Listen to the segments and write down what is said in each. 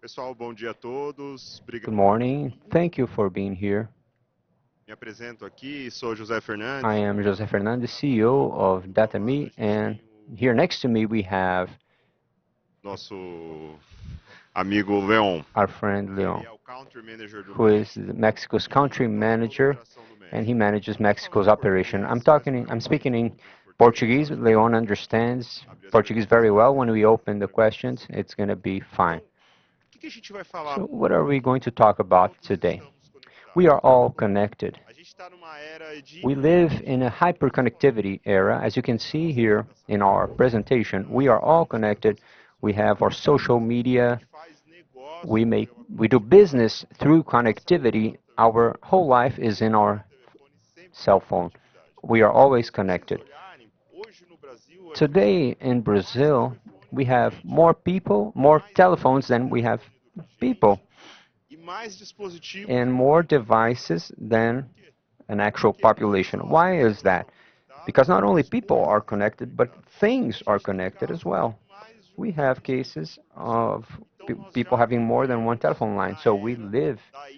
Pessoal, bom dia a todos. Good Obrigado. morning. Thank you for being here. Me apresento aqui, sou José Fernandes, I am José Fernandes, CEO of DataMe, and here next to me we have nosso amigo Leon. our friend Ele Leon, é o Country Manager do who is México Mexico's e country faz toda a manager, operação do and he México. manages Eu vou falar Mexico's em operation. português, mas vai I'm ficar mais speaking in fácil em português na Portuguese. hora de Leon understands abrir as Portuguese perguntas very para well. ele. When we open the questions, it's going to be fine. Então, o que a gente vai falar So, hoje? what are we going to talk about Todos today? estamos We conectados. are all connected. A gente está numa era de We live in a hyperconnectivity era. As you can see here in our presentation, we are all connected. We have our social a media. gente faz negócio pela We do business through connectivity. também. Our whole life is in our Telefone sempre cell com phone. conectividade. We are always Se vocês connected. olharem, hoje no Brasil a gente Today in tem mais Brazil, telefones we do que have gente, more people, more mais telephones aparelhos than de we have telefone do que people, gente e mais dispositivos and no more mundo devices than por quê? an actual Porque não population. só as Why is pessoas that? estão conectadas, Because not como only as people coisas are estão connected, but conectadas. E things a are gente tem connected as casos de well. mais de um We have telefone. cases of Então nós people já having more than one vivemos telephone line. na So we era live da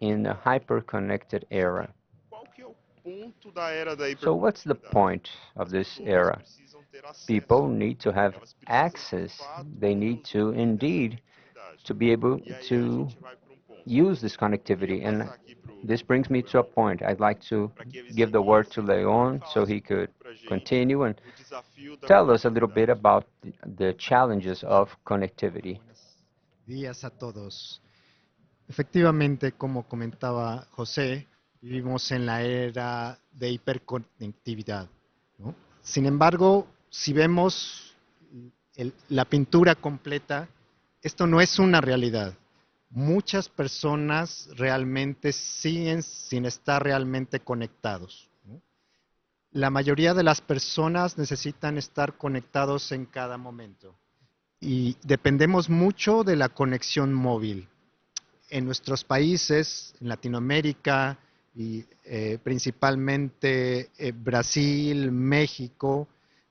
in a hiperconectividade. hyper-connected Só que era. qual que é o ponto da era da So what's the hiperconectividade? point of As this pessoas era? precisam ter acesso. People need to have Elas precisam, de access. fato, They need to usufruir dessa indeed conectividade. to be able E aí a to gente vai para um ponto. use this Eu queria connectivity. And passar aqui para this o brings me to a Leon, point. I'd like to para que ele give the word to seguisse e Leon so falasse he um could pouco para a gente continue and o desafio da tell us a little bit conectividade. about the challenges of connectivity. Buenos días a todos. Efectivamente, como comentaba José, vivimos en la era de hiperconectividad, ¿no? Sin embargo, si vemos la pintura completa, esto no es una realidad. Muchas personas realmente siguen sin estar realmente conectados, ¿no? La mayoría de las personas necesitan estar conectados en cada momento y dependemos mucho de la conexión móvil. En nuestros países, en Latinoamérica y principalmente Brasil, México,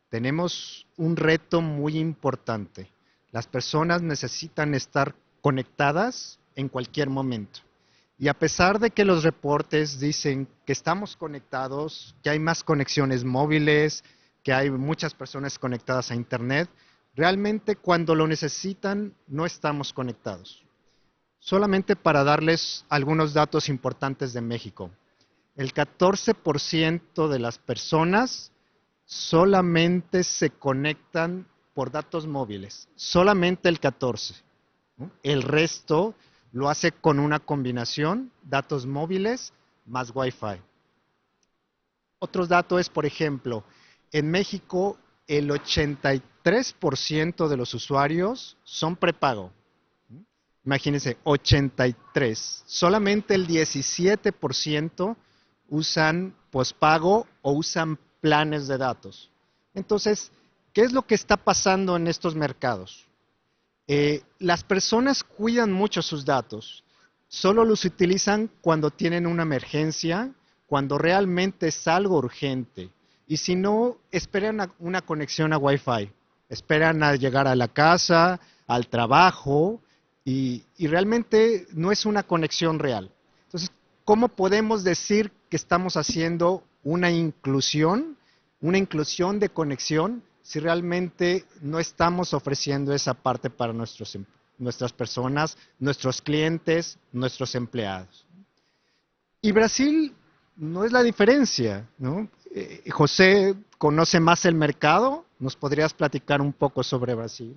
tenemos un reto muy importante. Las personas necesitan estar conectadas en cualquier momento. Y a pesar de que los reportes dicen que estamos conectados, que hay más conexiones móviles, que hay muchas personas conectadas a Internet, realmente cuando lo necesitan no estamos conectados. Solamente para darles algunos datos importantes de México. El 14% de las personas solamente se conectan por datos móviles. Solamente el 14%, ¿no? El resto lo hace con una combinación, datos móviles más Wi-Fi. Otro dato es, por ejemplo, en México el 83% de los usuarios son prepago. Imagínense, 83. Solamente el 17% usan pospago o usan planes de datos. Entonces, ¿qué es lo que está pasando en estos mercados? Las personas cuidan mucho sus datos. Solo los utilizan cuando tienen una emergencia, cuando realmente es algo urgente. Y si no, esperan una conexión a Wi-Fi. Esperan a llegar a la casa, al trabajo, y realmente no es una conexión real. Entonces, ¿cómo podemos decir que estamos haciendo una inclusión de conexión si realmente no estamos ofreciendo esa parte para nuestras personas, nuestros clientes, nuestros empleados? Y Brasil no es la diferencia, ¿no? José conoce más el mercado, ¿nos podrías platicar un poco sobre Brasil?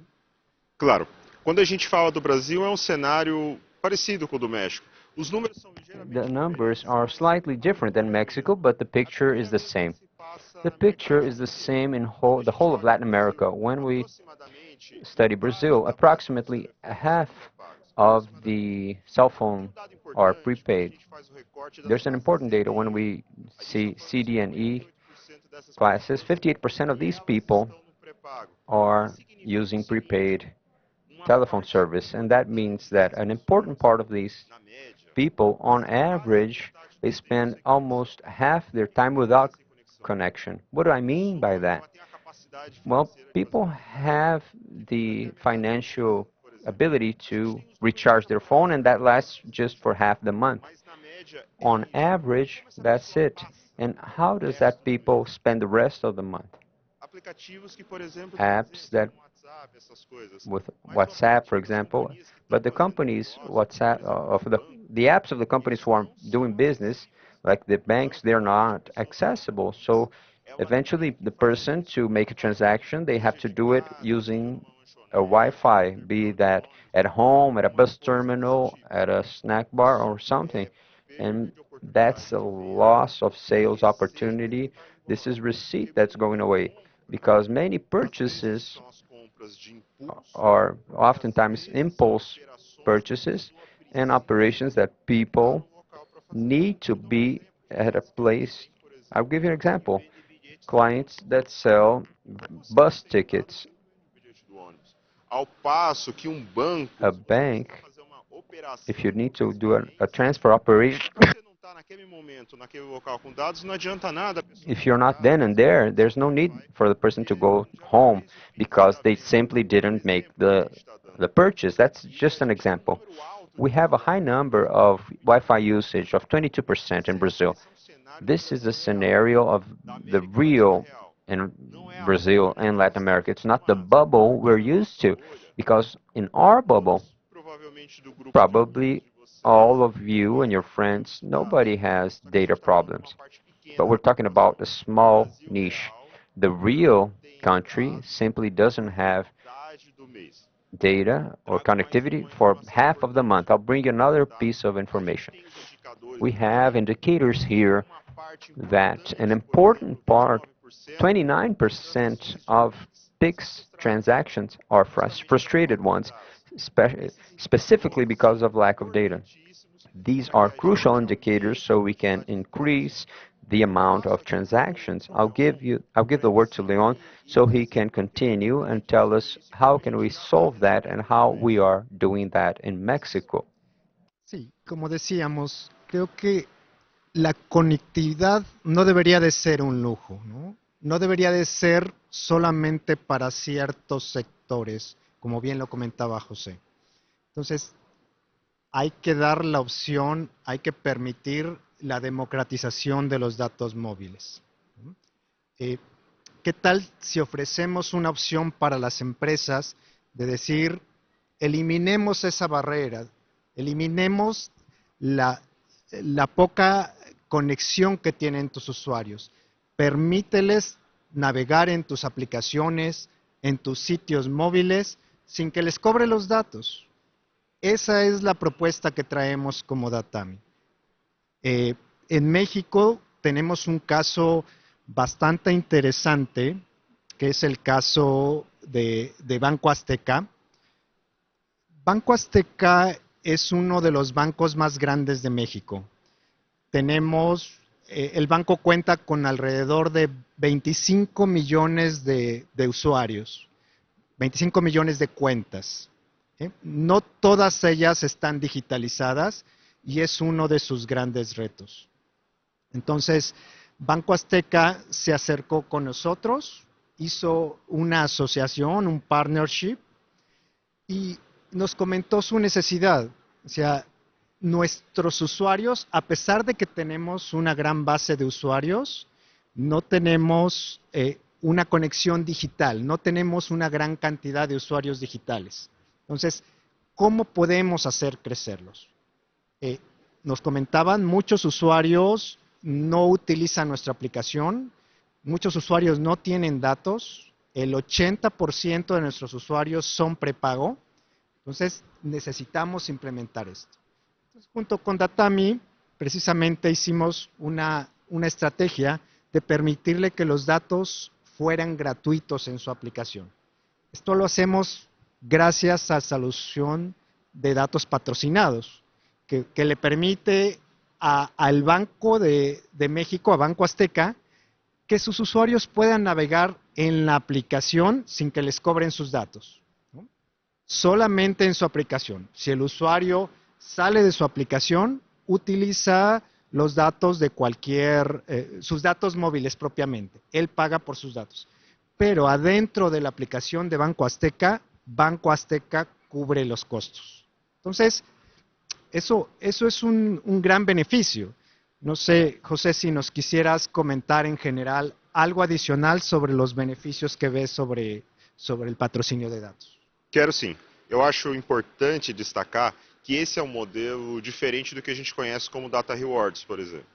Claro, quando a gente fala do Brasil, é um cenário parecido com o do México. Os números são The ligeiramente numbers diferentes, are slightly different than Mexico, but the a picture is primeira the coisa que same. se passa The na América picture do is the Sul, same in quando a the gente whole of olha Latin para o Brasil, America. When we aproximadamente study metade Brazil, da base dos approximately a telefones são half pré-pagos, of aproximadamente. the cell E um phone dado are importante, quando a prepaid. gente faz o recorte das There's an classes important C, data D when e E, we a gente está see falando de CD and E 58% dessas classes. pessoas 58% of e these elas people estão no pré-pago. O que are significa o using seguinte, prepaid uma telephone parte service, and that importante means that dessas an important part pessoas, of these na média, people, on passa quase average, metade they do tempo spend sem conexão. almost half their Por que time metade without sem conexão? connection. What do A I mean by pessoa that? ela tem a capacidade Well, financeira de fazer people uma viagem have e até the a metade do financial tempo, por ability to recharge their phone, and that lasts just for half the month. On average, that's it. And how does that people spend the rest of the month? Apps that with WhatsApp, for example, but the companies WhatsApp of the apps of the companies who are doing business, like the banks, they're not accessible. So eventually, the person to make a transaction, they have to do it using a Wi-Fi, be that at home, at a bus terminal, at a snack bar, or something. And that's a loss of sales opportunity. This is receipt that's going away because many purchases are oftentimes impulse purchases and operations that people need to be at a place. I'll give you an example. Clients that sell bus tickets. A bank, if you need to do a transfer operation, if you're not then and there, there's no need for the person to go home because they simply didn't make the purchase. That's just an example. We have a high number of Wi-Fi usage of 22% in Brazil. This is a scenario of the real in Brazil and Latin America. It's not the bubble we're used to, because in our bubble, probably all of you and your friends, nobody has data problems. But we're talking about a small niche. The real country simply doesn't have data or connectivity for half of the month. I'll bring you another piece of information. We have indicators here that an important part, 29% of Pix transactions are frustrated ones, specifically because of lack of data. These are crucial indicators so we can increase the amount of transactions. I'll give the word to Leon so he can continue and tell us how can we solve that and how we are doing that in Mexico. Sí, como decíamos, creo que la conectividad no debería de ser un lujo, ¿no? No debería de ser solamente para ciertos sectores, como bien lo comentaba José. Entonces, hay que dar la opción, hay que permitir la democratización de los datos móviles. ¿Qué tal si ofrecemos una opción para las empresas de decir, eliminemos esa barrera, eliminemos la poca conexión que tienen tus usuarios, permíteles navegar en tus aplicaciones, en tus sitios móviles, sin que les cobre los datos? Esa es la propuesta que traemos como Datami. En México tenemos un caso bastante interesante, que es el caso de Banco Azteca. Banco Azteca es uno de los bancos más grandes de México. El banco cuenta con alrededor de 25 millones de usuarios, 25 millones de cuentas. No todas ellas están digitalizadas y es uno de sus grandes retos. Entonces, Banco Azteca se acercó con nosotros, hizo una asociación, un partnership, y nos comentó su necesidad. O sea, nuestros usuarios, a pesar de que tenemos una gran base de usuarios, no tenemos una conexión digital, no tenemos una gran cantidad de usuarios digitales. Entonces, ¿cómo podemos hacer crecerlos? Nos comentaban, muchos usuarios no utilizan nuestra aplicación, muchos usuarios no tienen datos, el 80% de nuestros usuarios son prepago, entonces necesitamos implementar esto. Entonces, junto con Datami, precisamente hicimos una estrategia de permitirle que los datos fueran gratuitos en su aplicación. Esto lo hacemos gracias a la solución de datos patrocinados, que le permite al Banco de México, a Banco Azteca, que sus usuarios puedan navegar en la aplicación sin que les cobren sus datos, ¿no? Solamente en su aplicación. Si el usuario sale de su aplicación, utiliza los datos de sus datos móviles propiamente. Él paga por sus datos. Pero adentro de la aplicación de Banco Azteca cubre los costos. Entonces, eso es un gran beneficio. No sé, José, si nos quisieras comentar en general algo adicional sobre los beneficios que ves sobre el patrocínio de dados. Quero sim. Eu acho importante destacar que esse é um modelo diferente do que a gente conhece como Data Rewards, por exemplo.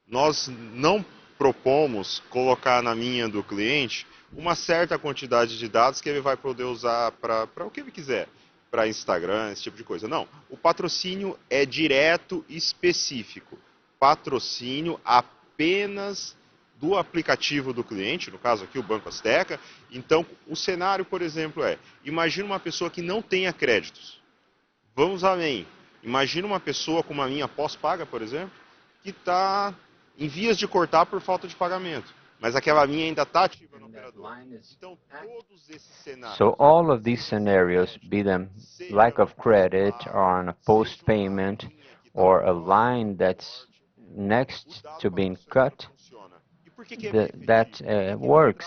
Nós não propomos colocar na minha do cliente uma certa quantidade de dados que ele vai poder usar para o que ele quiser, para Instagram, esse tipo de coisa. Não, o patrocínio é direto e específico. Patrocínio apenas do aplicativo do cliente, no caso aqui o Banco Azteca. Então, o cenário, por exemplo, imagina uma pessoa que não tenha créditos. Vamos além. Imagina uma pessoa como a minha pós-paga, por exemplo, que está em vias de cortar por falta de pagamento. Mas aquela linha ainda está ativa no operador. Então, todos esses cenários... So all of these scenarios, be them lack of credit or on a post-payment or a line that's next to being cut, that works.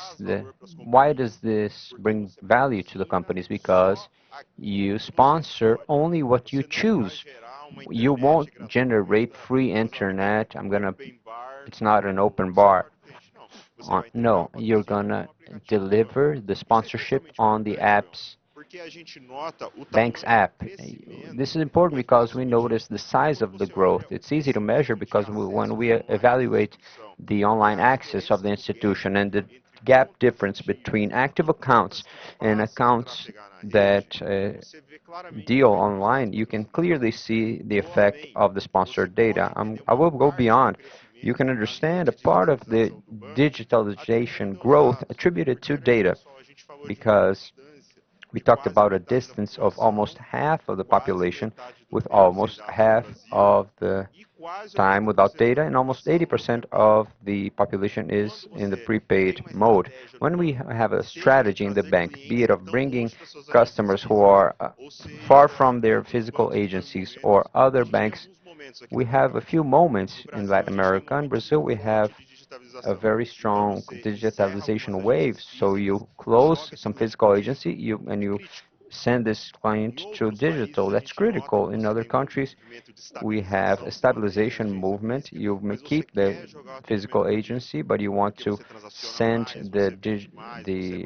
Why does this bring value to the companies? Because you sponsor only what you choose. You won't generate free internet. It's not an open bar. No, you're gonna deliver the sponsorship on the bank's app. This is important because we notice the size of the growth. It's easy to measure because when we evaluate the online access of the institution and the gap difference between active accounts and accounts that deal online, you can clearly see the effect of the sponsored data. I will go beyond. You can understand a part of the digitalization growth attributed to data, because we talked about a distance of almost half of the population with almost half of the time without data, and almost 80% of the population is in the prepaid mode. When we have a strategy in the bank, be it of bringing customers who are far from their physical agencies or other banks, we have a few moments in Latin America. In Brazil, we have a very strong digitalization wave. So you close some physical agency and you send this client to digital. That's critical. In other countries, we have a stabilization movement. You may keep the physical agency, but you want to send the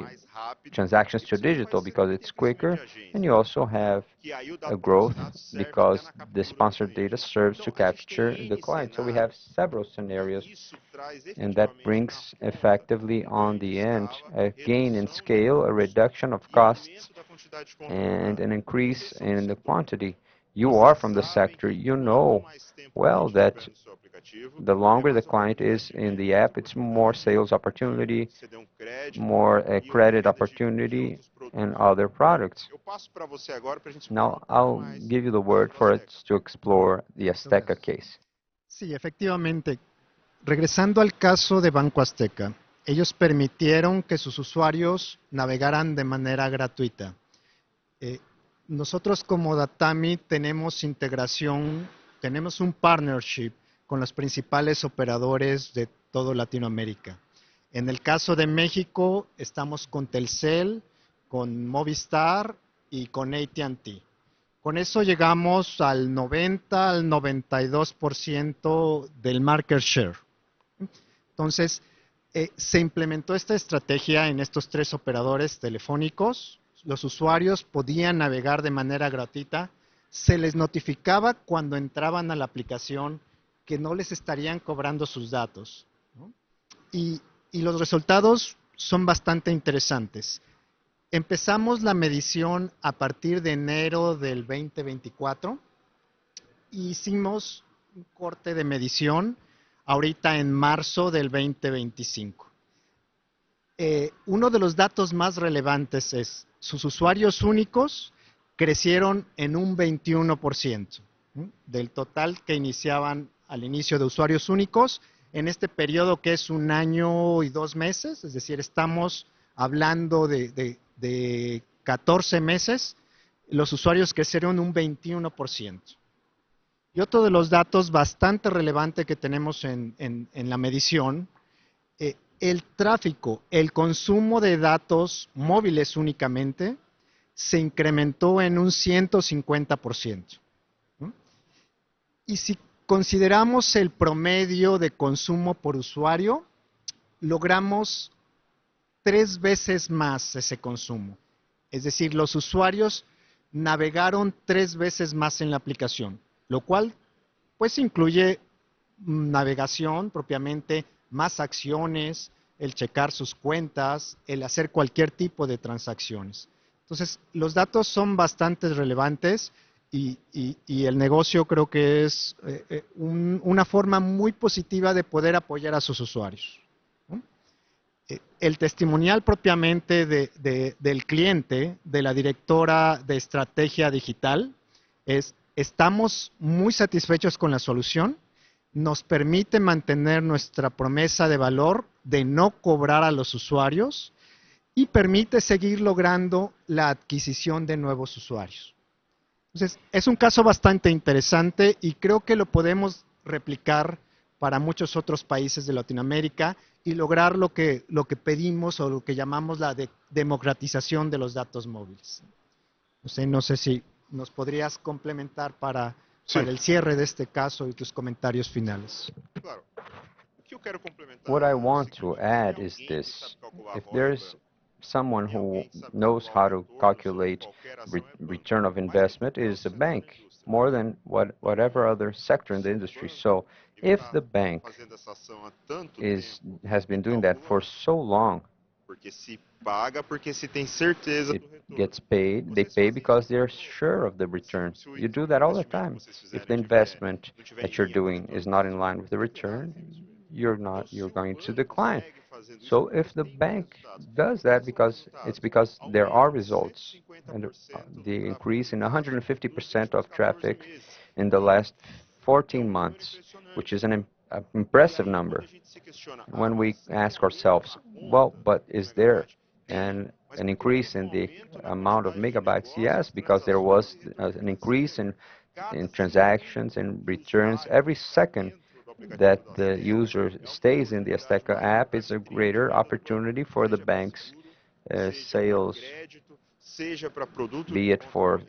transactions to digital because it's quicker, and you also have a growth because the sponsored data serves to capture the client. So we have several scenarios, and that brings effectively on the end a gain in scale, a reduction of costs, and an increase in the quantity. You are from the sector. You know well that the longer the client is in the app, it's more sales opportunity, more credit opportunity, and other products. Now, I'll give you the word for us to explore the Azteca case. Sí, efectivamente. Regresando al caso de Banco Azteca, ellos permitieron que sus usuarios navegaran de manera gratuita. Nosotros como Datami tenemos integración, tenemos un partnership con los principales operadores de toda Latinoamérica. En el caso de México, estamos con Telcel, con Movistar y con AT&T. Con eso llegamos al 90, al 92% del market share. Entonces, se implementó esta estrategia en estos tres operadores telefónicos. Los usuarios podían navegar de manera gratuita. Se les notificaba cuando entraban a la aplicación que no les estarían cobrando sus datos, ¿no? Y los resultados son bastante interesantes. Empezamos la medición a partir de enero del 2024. Hicimos un corte de medición ahorita en marzo del 2025. Uno de los datos más relevantes es sus usuarios únicos crecieron en un 21%, ¿sí? Del total que iniciaban al inicio de usuarios únicos en este periodo que es 1 año y 2 meses, es decir, estamos hablando de 14 meses, los usuarios crecieron un 21%. Y otro de los datos bastante relevante que tenemos en la medición, el tráfico, el consumo de datos móviles únicamente, se incrementó en un 150%. ¿No? Y si consideramos el promedio de consumo por usuario, logramos 3 veces más ese consumo. Es decir, los usuarios navegaron 3 veces más en la aplicación, lo cual pues incluye navegación propiamente, más acciones, el checar sus cuentas, el hacer cualquier tipo de transacciones. Entonces, los datos son bastante relevantes y el negocio creo que es una forma muy positiva de poder apoyar a sus usuarios. El testimonial propiamente del cliente, de la directora de estrategia digital, es: estamos muy satisfechos con la solución, nos permite mantener nuestra promesa de valor de no cobrar a los usuarios y permite seguir logrando la adquisición de nuevos usuarios. Entonces, es un caso bastante interesante y creo que lo podemos replicar para muchos otros países de Latinoamérica y lograr lo que pedimos o lo que llamamos la democratización de los datos móviles. No sé si nos podrías complementar para el cierre de este caso y tus comentarios finales. What I want to add is this. If there's someone who knows how to calculate return of investment, it is a bank, more than whatever other sector in the industry. So if the bank has been doing that for so long, it gets paid, they pay because they're sure of the return. You do that all the time. If the investment that you're doing is not in line with the return, you're going to decline. So if the bank does that, it's because there are results, and the increase in 150% of traffic in the last 14 months, which is an impressive number. When we ask ourselves, well, but is there an increase in the amount of megabytes? Yes, because there was an increase in transactions and returns. Every second that the user stays in the Azteca app is a greater opportunity for the bank's sales, be it for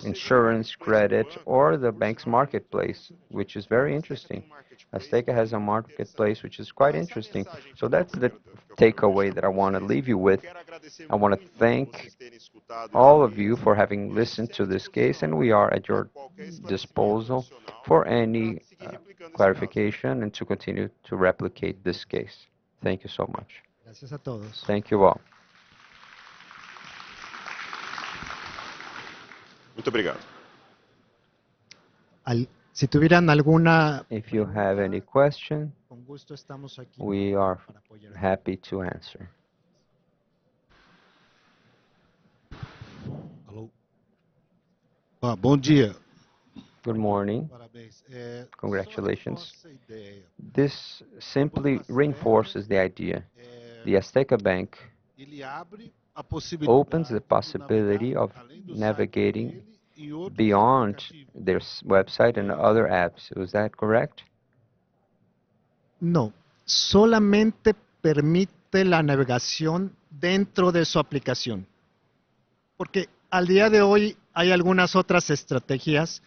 insurance, credit, or the bank's marketplace, which is very interesting. Azteca has a marketplace which is quite interesting. So that's the takeaway that I want to leave you with. I want to thank all of you for having listened to this case, and we are at your disposal for any clarification and to continue to replicate this case. Thank you so much. Gracias a todos. Thank you all. Muito obrigado. Si tuvieran alguna, if you have any question, con gusto estamos aquí we are para apoyar. happy to answer. Alô. Bom dia. Good morning. Parabéns. Congratulations. Só reforça a ideia. This simply reinforces the idea. The Azteca Bank Ele abre a possibilidade opens the possibility of navigating beyond their website and other apps. Was that correct? No, solamente permite la navegación dentro de su aplicación. Porque al día de hoy hay algunas otras estrategias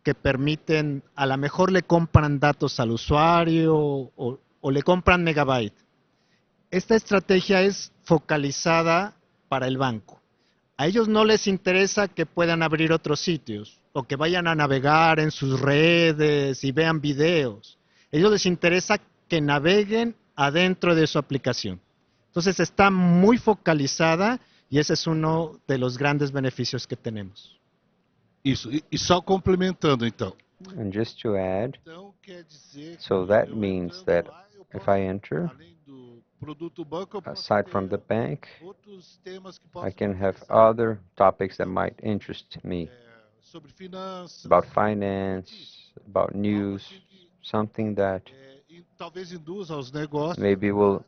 que permiten, a lo mejor le compran datos al usuario o le compran megabyte. Esta estrategia es focalizada para el banco. A ellos no les interesa que puedan abrir otros sitios o que vayan a navegar en sus redes y vean videos. A ellos les interesa que naveguen adentro de su aplicación. Entonces está muy focalizada y ese es uno de los grandes beneficios que tenemos. Isso. E só complementando, então. And just to add, Então, quer dizer so que that eu means entrando that lá, eu if posso, I enter, além do produto banco, eu posso aside from the ter bank, outros temas que I possam can me have interessar. other topics that might interest me, Sobre finanças. about finance, about news, something that E talvez induza aos negócios. maybe will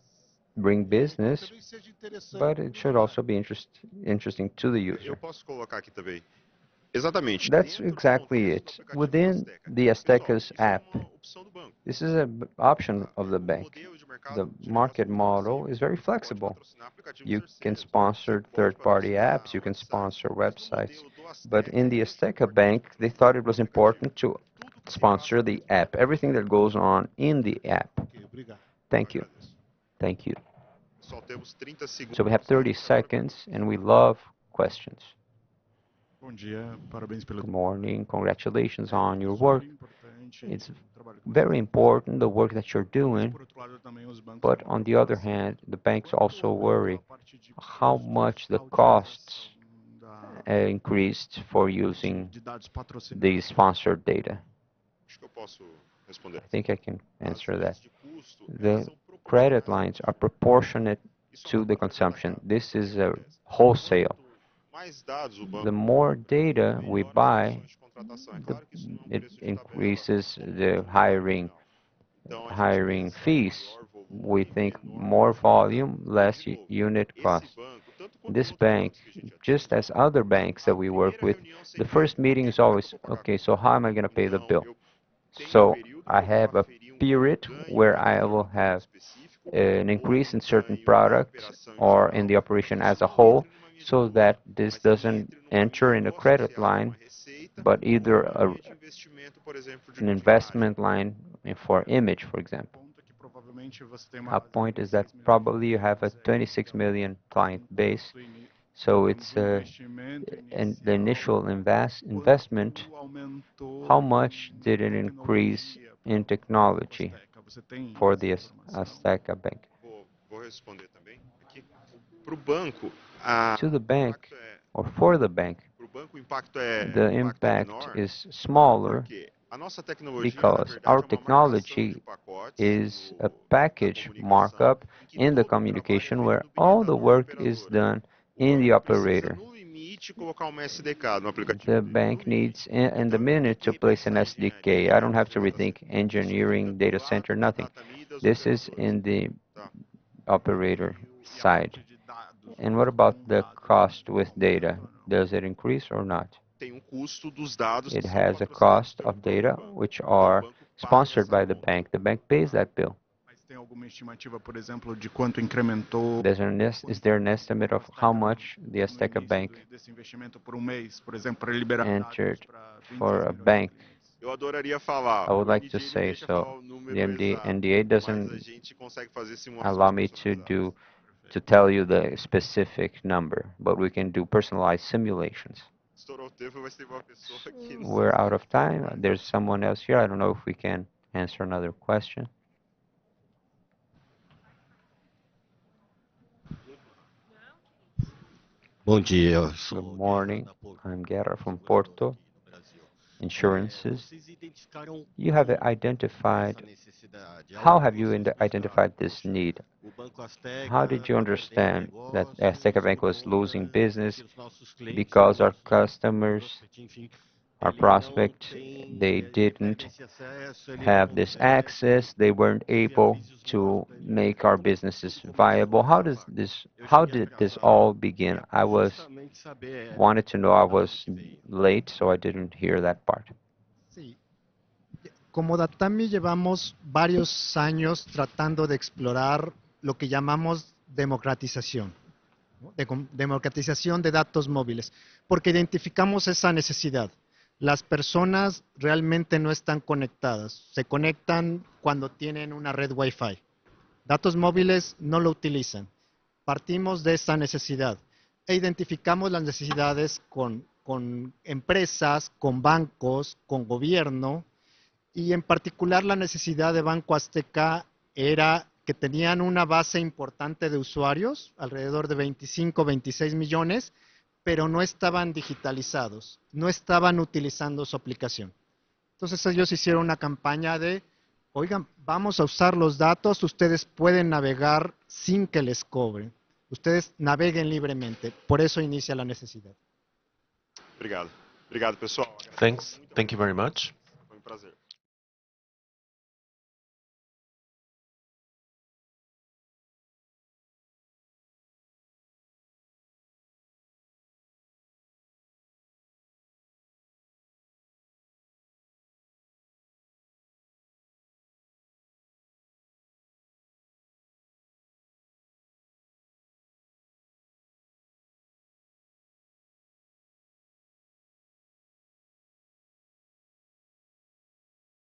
bring business, Também seja interessante but it should also be interesting to the Eu user. posso colocar aqui também. Exatamente. That's exactly it. Within the Azteca's app, this is an option of the bank. The market model is very flexible. You can sponsor third-party apps, you can sponsor websites, but in the Azteca Bank, they thought it was important to sponsor the app, everything that goes on in the app. Thank you. Thank you. So we have 30 seconds, and we love questions. Good morning. Congratulations on your work. It's very important, the work that you're doing, but on the other hand, the banks also worry how much the costs increased for using the sponsored data. I think I can answer that. The credit lines are proportionate to the consumption. This is a wholesale. The more data we buy, it increases the hiring fees. We think more volume, less unit cost. This bank, just as other banks that we work with, the first meeting is always, okay, so how am I going to pay the bill? So I have a period where I will have an increase in certain products or in the operation as a whole, so that this doesn't enter in a credit line, but either an investment line for image, for example. A point is that probably you have a 26 million client base, so it's the initial investment. How much did it increase in technology for the Azteca Bank? To the bank, or for the bank, the impact is smaller because our technology is a package markup in the communication where all the work is done in the operator. The bank needs in the minute to place an SDK. I don't have to rethink engineering, data center, nothing. This is in the operator side. And what about the cost with data? Does it increase or not? It has a cost of data which are sponsored by the bank. The bank pays that bill. Is there an estimate of how much the Azteca Bank entered for a bank? I would like to say so. The NDA doesn't allow me to tell you the specific number, but we can do personalized simulations. We're out of time. There's someone else here. I don't know if we can answer another question. Good morning. I'm Guerra from Porto Insurances. You have identified, how have you identified this need? How did you understand that Azteca Bank was losing business because our customers, our prospects, they didn't have this access, they weren't able to make our businesses viable? How did this all begin? I wanted to know. I was late, so I didn't hear that part. Sí. Como Datami llevamos varios años tratando de explorar lo que llamamos democratización, ¿no? Democratización de datos móviles, porque identificamos esa necesidad. Las personas realmente no están conectadas, se conectan cuando tienen una red Wi-Fi. Datos móviles no lo utilizan. Partimos de esa necesidad e identificamos las necesidades con empresas, con bancos, con gobierno, y en particular la necesidad de Banco Azteca era que tenían una base importante de usuarios, alrededor de 25, 26 millones, pero no estaban digitalizados, no estaban utilizando su aplicación. Entonces ellos hicieron una campaña de, oigan, vamos a usar los datos, ustedes pueden navegar sin que les cobren, ustedes naveguen libremente, por eso inicia la necesidad. Obrigado. Obrigado, pessoal. Thanks. Thank you very much.